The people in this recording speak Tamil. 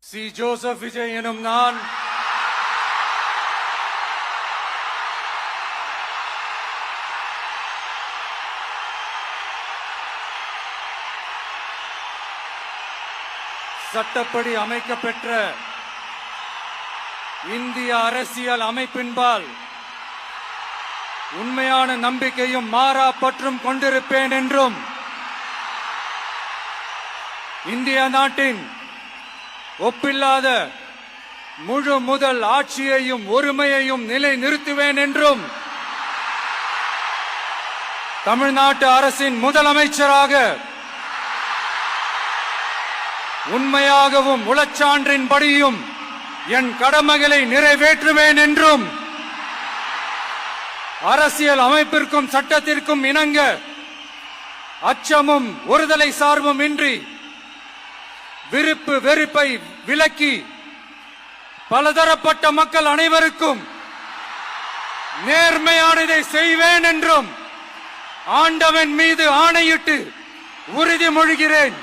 சி ஜோசப் விஜய் எனும் நான் சட்டப்படி அமைக்கப்பெற்ற இந்திய அரசியல் அமைப்பின்பால் உண்மையான நம்பிக்கையும் மாறா பற்றும் கொண்டிருப்பேன் என்றும் இந்திய நாட்டின் ஒப்பில்லாத முழு முதல் ஆட்சியையும் ஒருமையையும் நிலை நிறுத்துவேன் என்றும் தமிழ்நாட்டு அரசின் முதலமைச்சராக உண்மையாகவும் உளச்சான்றின்படியும் என் கடமைகளை நிறைவேற்றுவேன் என்றும் அரசியல் அமைப்பிற்கும் சட்டத்திற்கும் இணங்க அச்சமும் ஒருதலை சார்பும் இன்றி விருப்பு வெறுப்பை விலக்கி பலதரப்பட்ட மக்கள் அனைவருக்கும் நேர்மையானதை செய்வேன் என்றும் ஆண்டவன் மீது ஆணையிட்டு உறுதிமொழிகிறேன்.